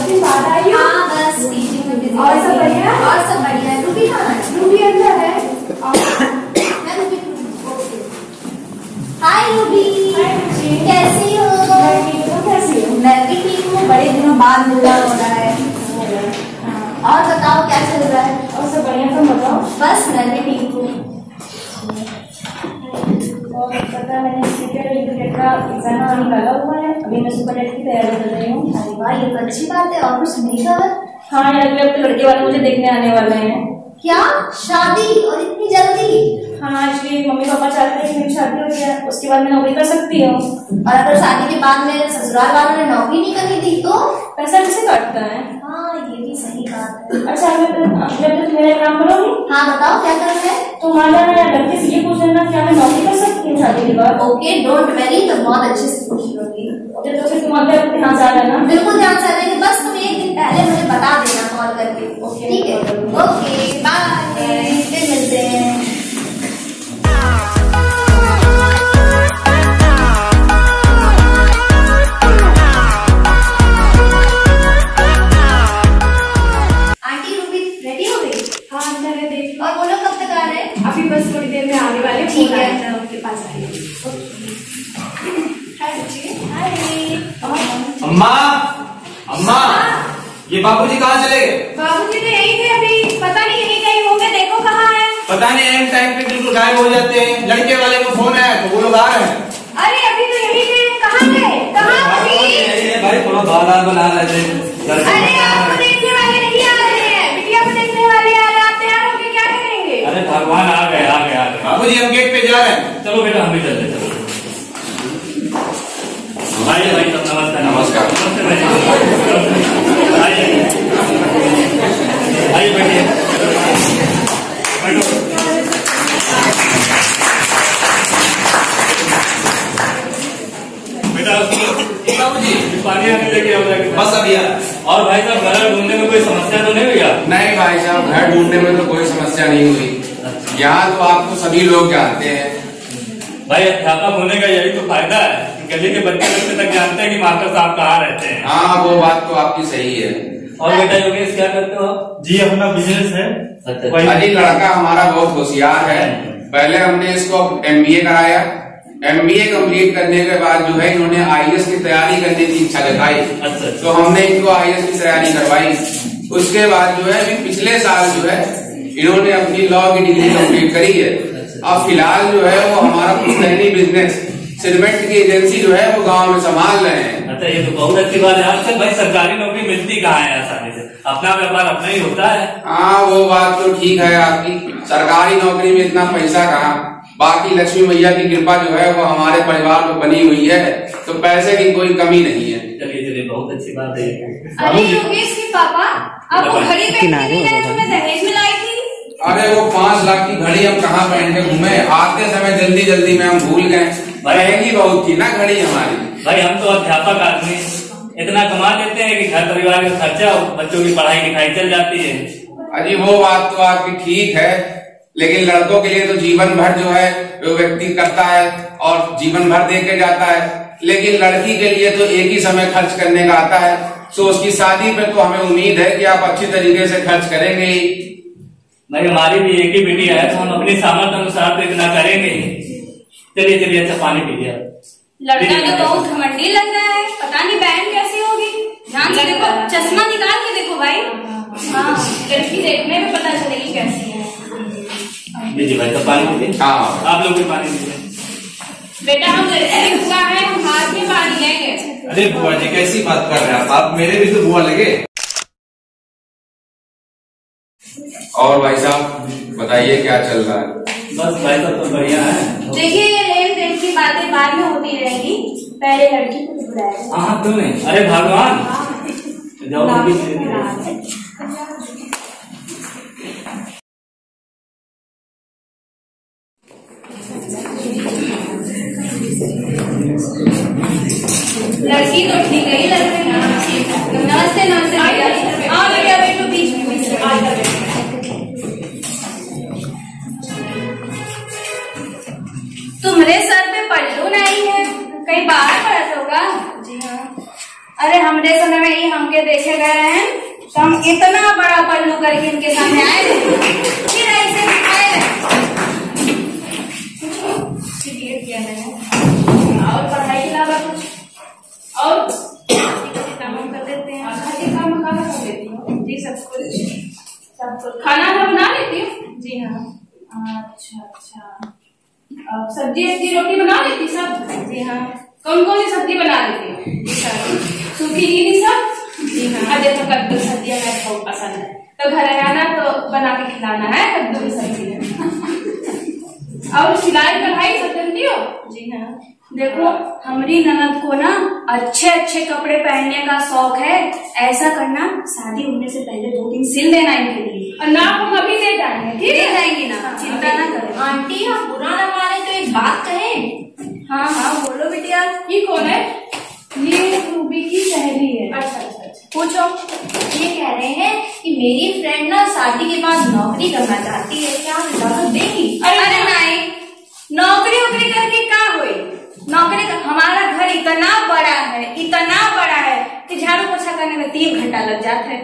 दिन बाद आई हो? हाँ बस टीचिंग में बिजी। और सब बढ़िया? और सब बढ़िया है। रूबी कहाँ है? रूबी अंदर है। मैं रूबी। हाय रूबी। कैसी हो? कैसी हो? मैं भी ठीक हूँ। बड़े दिनों बाद मिलना हो रहा है। और बताओ क्या चल रहा है? और सब बढ़िया, तुम बताओ। बस मैं भी ठीक हूँ। और पता मैंने सीटेट का एग्जाम निकाला हुआ है, अभी मैं सुपर टेट की तैयारी कर रही हूँ। अरे वाह, ये तो अच्छी बात है। और कुछ नहीं खबर? हाँ यार, अगले हफ्ते लड़के वाले मुझे देखने आने वाले हैं। क्या शादी? और इतनी जल्दी? हाँ, एक्चुअली मम्मी पापा चाहते हैं कि मेरी शादी हो जाए, उसके बाद मैं नौकरी कर सकती हूँ। और अगर शादी के बाद में ससुराल वालों ने नौकरी नहीं करने दी तो? पैसा कैसे काटता है? हाँ, ये भी सही बात है। अच्छा, अगले हफ्ते तुम मेरा काम करोगी? हाँ बताओ क्या करना है? तुम्हारा लड़के से ये पूछ लेना क्या मैं नौकरी कर सकती हूँ शादी के बाद? ओके, डोंट वेरी, तो बहुत अच्छे से पूछ लोगी। तो फिर तुम अगले हफ्ते ध्यान से आ जाना। बिल्कुल ध्यान से रहेंगे, बस तुम एक दिन पहले मुझे बता देना कॉल करके। ओके, ठीक है? ओके बाय, फिर मिलते हैं। आंटी रूबी रेडी हो गई? हाँ अंदर है, देख। और वो लोग कब तक आ रहे हैं? अभी बस थोड़ी देर में आने वाले। ठीक है, मैं उनके पास आई हूँ। हाय बच्ची। हाय। अम्मा, अम्मा, ये बाबूजी कहाँ चले गए? बाबूजी तो यही थे अभी, पता नहीं यही कहीं होंगे, देखो कहाँ है। पता नहीं, एम टाइम पे बिल्कुल गायब हो जाते हैं। लड़के वाले को फोन आया तो वो लोग आ रहे हैं। अरे अभी तो यही थे, कहाँ गए? कहाँ अभी? भाई थोड़ा बाला बना रहे थे। अरे आपको देखने वाले नहीं आ रहे हैं, बिटिया को देखने वाले आ रहे हैं। आप तैयार होके क्या करेंगे? अरे भगवान आ गए आ गए आ गए। बाबूजी हम गेट पे जा रहे हैं। चलो बेटा हम भी चलते चलो। भाई भाई सब नमस्कार। नमस्कार। नमस्ते भाई। आइए आइए बैठिए बैठो। बेटा बाबूजी पानी आने लेके आओ जाके। बस अभी आ। और भाई साहब घर ढूंढने में कोई समस्या तो नहीं हुई? नहीं भाई साहब, घर ढूंढने में तो कोई समस्या नहीं हुई। यहाँ तो आपको सभी लोग जानते हैं। भाई अध्यापक होने का यही तो फायदा है, गली के बच्चे बच्चे तक जानते हैं कि मास्टर साहब कहाँ रहते हैं। हाँ, वो बात तो आपकी सही है। और बेटा योगेश क्या करते हो आप? जी अपना बिजनेस है। अच्छा। अजी लड़का हमारा बहुत होशियार है। पहले हमने इसको MBA कराया। MBA कंप्लीट करने के बाद जो है इन्होंने IAS की तैयारी करने की इच्छा जताई। अच्छा। तो हमने इनको IAS की तैयारी करवाई। उसके बाद जो है अभी पिछले साल जो है इन्होंने अपनी लॉ की डिग्री कंप्लीट करी है। अब फिलहाल जो है वो हमारा पुश्तैनी बिजनेस सीमेंट की एजेंसी जो है वो गांव में संभाल रहे हैं। अच्छा, ये तो बहुत अच्छी बात है। आजकल भाई सरकारी नौकरी मिलती कहाँ है आसानी से, अपना व्यापार अपना ही होता है। हाँ, वो बात तो ठीक है आपकी। सरकारी नौकरी में इतना पैसा कहाँ, बाकी लक्ष्मी मैया की कृपा जो है वो हमारे परिवार में बनी हुई है, तो पैसे की कोई कमी नहीं है। चलिए चलिए, बहुत अच्छी बात है। अरे योगेश के पापा, आपको घड़ी पहनने के लिए तुम्हें दहेज में लाई थी। अरे वो 5 लाख की घड़ी हम कहाँ पहन के घूमे, आते समय जल्दी जल्दी में हम भूल गए। महंगी बहुत थी ना घड़ी हमारी। भाई हम तो अध्यापक आदमी इतना कमा लेते हैं कि घर परिवार का खर्चा और बच्चों की पढ़ाई लिखाई चल जाती है। अजी वो बात तो आपकी ठीक है, लेकिन लड़कों के लिए तो जीवन भर जो है वो व्यक्ति करता है और जीवन भर दे के जाता है, लेकिन लड़की के लिए तो एक ही समय खर्च करने का आता है। तो उसकी शादी पे तो हमें उम्मीद है कि आप अच्छी तरीके से खर्च करेंगे ही। भाई हमारी भी एक ही बेटी है तो हम अपनी सामर्थ्य अनुसार तो इतना करेंगे ही। चलिए चलिए, अच्छा पानी पीजिए। लड़का तो बहुत घमंडी लग रहा है, पता नहीं बहन कैसी होगी। ध्यान से देखो, चश्मा निकाल के देखो भाई। हाँ, लड़की देखने में पता चलेगी कैसी है। लीजिए भाई साहब पानी पीजिए। हाँ, आप लोग भी पानी पीजिए। बेटा हम लड़की बुआ है, हम हाथ में पानी लेंगे। अरे बुआ जी कैसी बात कर रहे हैं आप मेरे भी तो बुआ लगे। और भाई साहब बताइए क्या चल रहा है? बस भाई साहब तो बढ़िया है। देखिए ये लेन देन की बातें बाद में होती रहेगी, पहले लड़की को बुलाया। हाँ क्यों नहीं, अरे भगवान जाओ। लड़की तो ठीक ही लग रही है। नमस्ते नमस्ते भैया। हाँ भैया बैठो बीच में। तुम्हारे सर पे पल्लू नहीं है, कहीं बाहर पड़ा होगा? जी हाँ। अरे हमारे समय में ही हमके हमके देखे गए हैं तो हम इतना बड़ा पल्लू करके इनके सामने आए थे, फिर ऐसे दिखाए किया मैंने। और पढ़ाई के अलावा कुछ और काम कर देते हैं? घर के काम कर लेती हूँ जी, सब कुछ खाना बना लेती हूँ जी। हाँ अच्छा अच्छा। सब्जी रोटी बना लेती सब जी। हाँ कौन कौन सी सब्जी बना लेती हूँ? सूखी गीली सब जी। हाँ अजय तो कद्दू सब्जियाँ मेरे बहुत पसंद है, तो घर आना तो बना के खिलाना है कद्दू की सब्जी। और सिलाई कढ़ाई सब करती हो जी? हाँ देखो हमारी ननद को ना अच्छे अच्छे कपड़े पहनने का शौक है, ऐसा करना शादी होने से पहले 2 दिन सिल देना इनके लिए, और नाप हम अभी दे जाएंगे, ठीक है? जाएंगी ना, चिंता ना करें। आंटी हम बुरा न माने तो एक बात कहें? हाँ हाँ बोलो बिटिया। ये कौन है? ये रूबी की सहेली है। अच्छा अच्छा अच्छा पूछो। ये कह रहे हैं कि मेरी फ्रेंड ना शादी के बाद नौकरी करना चाहती है, क्या आप इजाजत देंगी? अरे नहीं, नौकरी वोकरी करके क्या हुई? नौकरी का हमारा घर इतना बड़ा है कि झाड़ू पोछा करने में 3 घंटा लग जाता है।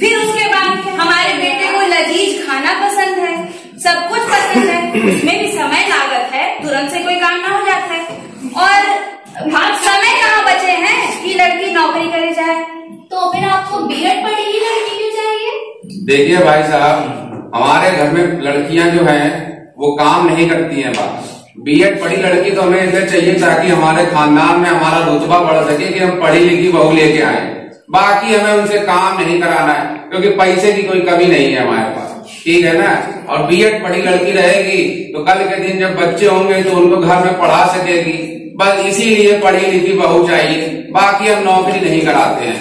फिर उसके बाद हमारे बेटे को लजीज खाना पसंद है, सब कुछ पसंद है, उसमें भी समय लागत है, तुरंत से कोई काम ना हो जाता है। और समय कहाँ बचे हैं कि लड़की नौकरी करे जाए? तो फिर आपको बीएड पढ़ी ही लड़की क्यों चाहिए? देखिए भाई साहब, हमारे घर में लड़कियां जो हैं वो काम नहीं करती हैं। बात बीएड पढ़ी लड़की तो हमें इसलिए चाहिए ताकि हमारे खानदान में हमारा रुतबा बढ़ सके कि हम पढ़ी लिखी बहू लेके आए। बाकी हमें उनसे काम नहीं कराना है, क्योंकि पैसे की कोई कमी नहीं है हमारे पास, ठीक है ना? और बीएड पढ़ी लड़की रहेगी तो कल के दिन जब बच्चे होंगे तो उनको घर में पढ़ा सकेगी। बस इसीलिए पढ़ी लिखी बहू चाहिए, बाकी हम नौकरी नहीं कराते हैं।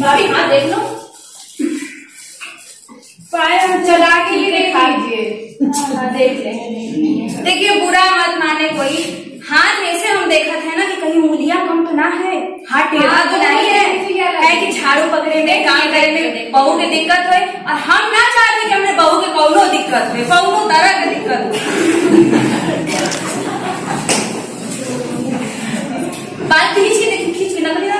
भाभी हाँ देख लो, पायल चला के भी दिखा दीजिए। देख लेंगे। देखिए बुरा मत माने कोई, हाथ ऐसे हम देखा थे ना कि कहीं उंगलियां कम तो ना है, हाथ टेढ़ा तो नहीं है कि झाड़ू पकड़े में काम करे में बहू के दिक्कत हो। और हम ना चाहते कि हमने बहू के कौनो दिक्कत हो, कौनो तरह की दिक्कत हो। बात खींच के नकली ना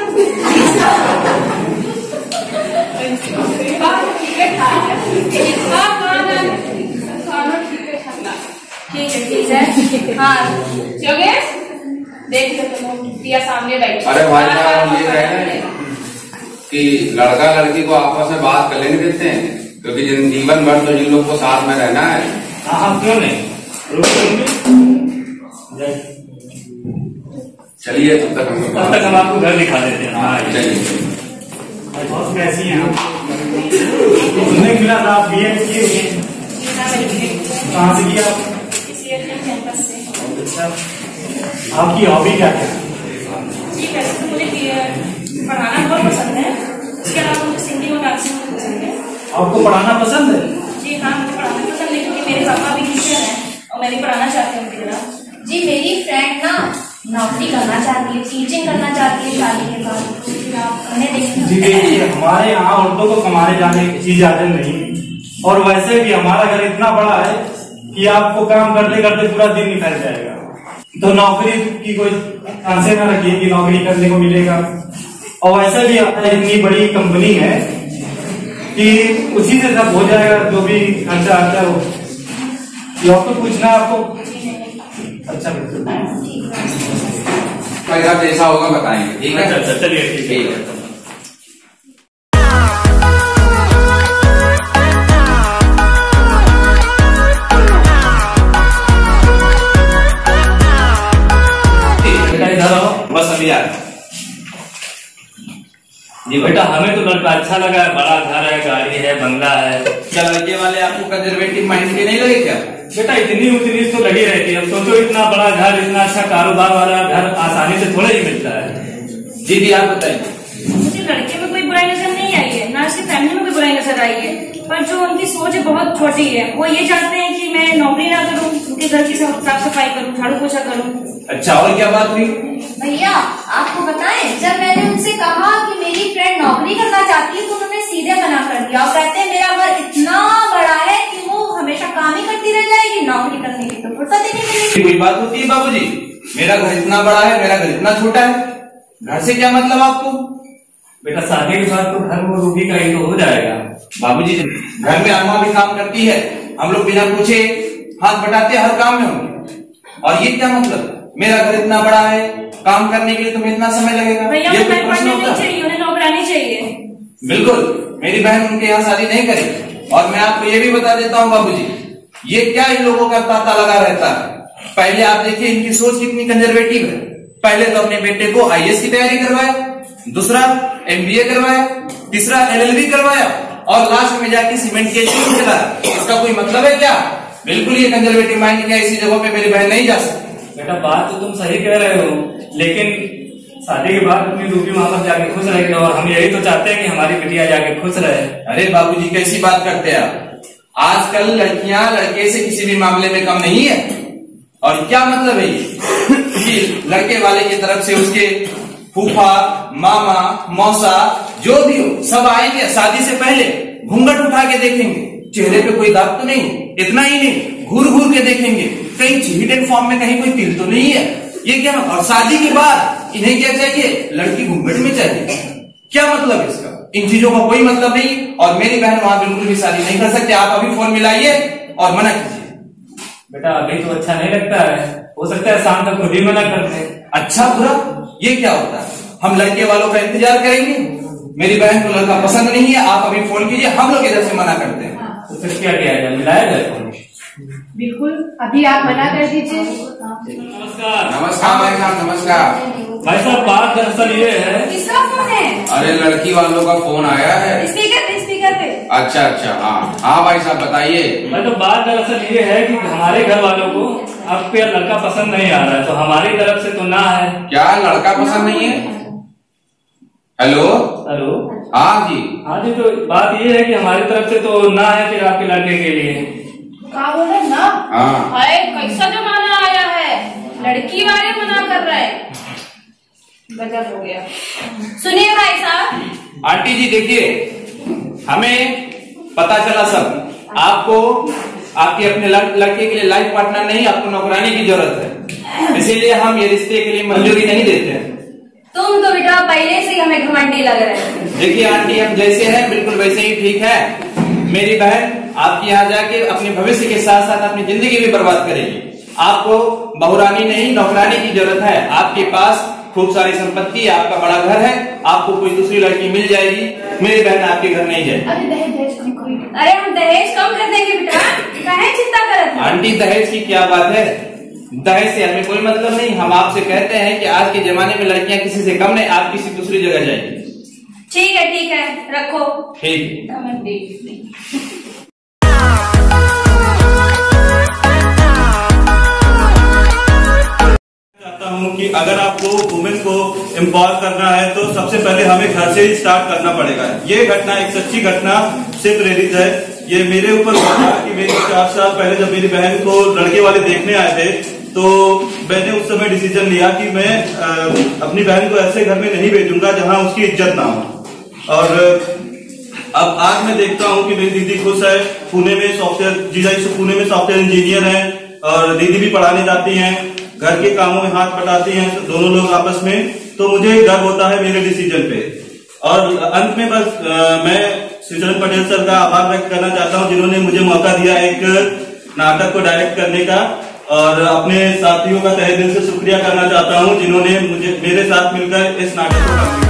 ठीक है। हाँ योगेश देख लो, दिया सामने बैठ। अरे भाई साहब ये कह रहे हैं कि लड़का लड़की को आपस में बात कर लेने देते हैं, क्योंकि जीवन भर तो जिन लोग को साथ में रहना है। हाँ क्यों नहीं, चलिए तब तक हम आपको घर दिखा देते हैं। हाँ चलिए। बहुत कैसी हैं आप? सुनने मिला था आप बीएड किए हुए, कहाँ से किया आप? कैंपस से। अच्छा, आपकी हॉबी क्या है? जी वैसे तो मुझे पढ़ाना बहुत पसंद है, उसके अलावा मुझे सिंगिंग और डांसिंग बहुत पसंद है। आपको पढ़ाना पसंद है? जी हाँ मुझे पढ़ाना पसंद है, क्योंकि मेरे पापा भी टीचर हैं और मैं भी पढ़ाना चाहती हूँ उनकी तरह। जी मेरी फ्रेंड ना नौकरी करना चाहती है, टीचिंग करना चाहती है शादी के बाद, आप उन्हें देखेंगे? जी देखिए, हमारे यहाँ औरतों को कमाने जाने की इजाजत नहीं, और वैसे भी हमारा घर इतना बड़ा है कि आपको काम करते करते पूरा दिन निकल जाएगा। तो नौकरी की कोई आशा न रखिए कि नौकरी करने को मिलेगा। और वैसे भी इतनी बड़ी कंपनी है कि उसी से सब हो जाएगा, जो भी खर्चा आता हो। और तो पूछना आपको? अच्छा बिल्कुल भाई साहब जैसा होगा बताएंगे, ठीक है? अच्छा चलिए ठीक है। बस अभी आ जी बेटा, हमें तो लड़का अच्छा लगा है, बड़ा घर है, गाड़ी है, बंगला है। क्या लड़के वाले आपको कंजर्वेटिव माइंड के नहीं लगे क्या? बेटा इतनी उतनी तो लगी रहती है। अब सोचो इतना बड़ा घर, इतना अच्छा कारोबार वाला घर आसानी से थोड़ा ही मिलता है। जी आप बताइए। मुझे लड़के में कोई बुराई नजर नहीं आई है, ना उसकी फैमिली में कोई बुराई नजर आई है, पर जो उनकी सोच है बहुत छोटी है। वो ये चाहते हैं कि मैं नौकरी ना करूँ, उनके घर की साफ सफाई करूँ, झाड़ू पोछा करूँ। अच्छा और क्या बात हुई? भैया आपको बताएं, जब मैंने उनसे कहा कि मेरी फ्रेंड नौकरी करना चाहती है तो उन्होंने सीधे मना कर दिया और कहते हैं मेरा घर इतना बड़ा है कि वो हमेशा काम ही करती रह जाएगी, नौकरी करने की तो फुर्सत ही नहीं मिलेगी। कोई बात होती है बाबूजी? मेरा घर इतना बड़ा है, मेरा घर इतना छोटा है, घर से क्या मतलब आपको? बेटा शादी के बाद तो घर वो रूबी का ही तो हो जाएगा। बाबूजी घर में अम्मा भी काम करती है, हम लोग बिना पूछे हाथ बटाते हर काम में होंगे। और ये क्या मतलब, मेरा घर इतना बड़ा है, काम करने के लिए तुम्हें इतना समय लगेगा? भैया ये कोई उन्हें प्रश्न पढ़ने होता नहीं है? चाहिए, उन्हें नौकरानी चाहिए। बिल्कुल, मेरी बहन उनके यहाँ शादी नहीं करेगी। और मैं आपको ये भी बता देता हूँ बाबूजी, ये क्या इन लोगों का तांता लगा रहता है। पहले आप देखिए इनकी सोच कितनी कंजर्वेटिव है। पहले तो अपने बेटे को आईएएस की तैयारी करवाया, दूसरा एमबीए करवाया, तीसरा एलएलबी करवाया और लास्ट में जाके सीमेंट के चलाया। इसका कोई मतलब है क्या? बिल्कुल ये कंजर्वेटिव माइंड क्या, इसी जगह पे मेरी बहन नहीं जा सकती। बेटा बात तो तुम सही कह रहे हो, लेकिन शादी के बाद अपनी रूबी वहां पर जाके खुश रहेगी और हम यही तो चाहते हैं कि हमारी बिटिया जाके खुश रहे। अरे बाबूजी कैसी बात करते हैं आप? आजकल लड़कियां लड़के से किसी भी मामले में कम नहीं है। और क्या मतलब है ये कि लड़के वाले की तरफ से उसके फूफा, मामा, मौसा जो भी हो सब आएंगे, शादी से पहले घूंघट उठा के देखेंगे, चेहरे पे कोई दाग तो नहीं, इतना ही नहीं घूर घूर के देखेंगे कहीं हिडन फॉर्म में कहीं कोई तिल तो नहीं है। ये क्या? और शादी के बाद इन्हें क्या चाहिए? लड़की घूंघट में चाहिए। क्या मतलब है इसका? इन चीजों का कोई मतलब नहीं। और मेरी बहन वहां बिल्कुल भी शादी नहीं कर सकती। आप अभी फोन मिलाइए और मना कीजिए। बेटा अभी तो अच्छा नहीं लगता है, हो सकता है शाम तक खुद ही मना कर दे। अच्छा बुरा ये क्या होता है? हम लड़के वालों का इंतजार करेंगे? मेरी बहन को लड़का पसंद नहीं है, आप अभी फोन कीजिए, हम लोग इधर से मना करते हैं। तो फिर क्या किया जाए, मिलाया जाए फोन? बिल्कुल, अभी आप मना कर दीजिए। नमस्कार। नमस्कार भाई साहब, नमस्कार। भाई साहब बात दरअसल ये है, किसका फोन है? अरे लड़की वालों का फोन आया है। स्पीकर पे, स्पीकर पे। अच्छा अच्छा, हाँ हाँ भाई साहब बताइए। मतलब बात दरअसल ये है कि हमारे घर वालों को आपके लड़का पसंद नहीं आ रहा है, तो हमारी तरफ से तो ना है। क्या लड़का पसंद नहीं है? हेलो हेलो, हाँ जी। हाँ जी, तो बात ये है कि हमारी तरफ से तो ना है फिर आपके लड़के के लिए। कहा बोले ना? हाँ हाय कैसा जमाना आया है, लड़की वाले मना कर रहे हैं, गजब हो गया। सुनिए भाई साहब। आंटी जी देखिए, हमें पता चला सब, आपको आपके अपने लड़के के लिए लाइफ पार्टनर नहीं, आपको नौकरानी की जरूरत है, इसीलिए हम ये रिश्ते के लिए मंजूरी नहीं देते हैं। तुम तो बेटा पहले से ही हमें घमंडी लग रहे हैं। देखिए आंटी, हम जैसे हैं बिल्कुल वैसे ही ठीक है। मेरी बहन आपके यहाँ जाके अपने भविष्य के साथ साथ अपनी जिंदगी भी बर्बाद करेगी। आपको बहुरानी नहीं नौकरानी की जरूरत है। आपके पास खूब सारी संपत्ति, आपका बड़ा घर है, आपको कोई दूसरी लड़की मिल जाएगी। मेरी बहन आपके घर नहीं जाएगी। अरे हम दहेज कम कर देंगे बेटा, काहे चिंता करत है? आंटी दहेज की क्या बात है? दहेज से हमें कोई मतलब नहीं। हम आपसे कहते हैं कि आज के जमाने में लड़कियां किसी से कम नहीं, आप किसी दूसरी जगह जाएंगे। ठीक है रखो। ठीक है। मैं देख ली। चाहता हूँ कि अगर आपको वुमेन को एम्पावर करना है तो सबसे पहले हमें घर से ही स्टार्ट करना पड़ेगा। ये घटना एक सच्ची घटना से प्रेरित है। ये मेरे ऊपर हुआ था कि मेरी 4 साल पहले जब मेरी बहन को लड़के वाले देखने आए थे तो मैंने उस समय डिसीजन लिया कि मैं अपनी बहन को ऐसे घर में नहीं भेजूंगा जहां उसकी इज्जत ना हो। और अब आज मैं देखता हूं कि मेरी दीदी खुश है, पुणे में सॉफ्टवेयर, जीजा जी पुणे में सॉफ्टवेयर इंजीनियर हैं और दीदी भी पढ़ाने जाती हैं, घर के कामों में हाथ बटाती हैं दोनों लोग आपस में। तो मुझे गर्व होता है मेरे डिसीजन पे। और अंत में बस मैं श्रीचरण पटेल सर का आभार व्यक्त करना चाहता हूं जिन्होंने मुझे मौका दिया एक नाटक को डायरेक्ट करने का, और अपने साथियों का तहे दिल से शुक्रिया करना चाहता हूं जिन्होंने मुझे मेरे साथ मिलकर इस नाटक को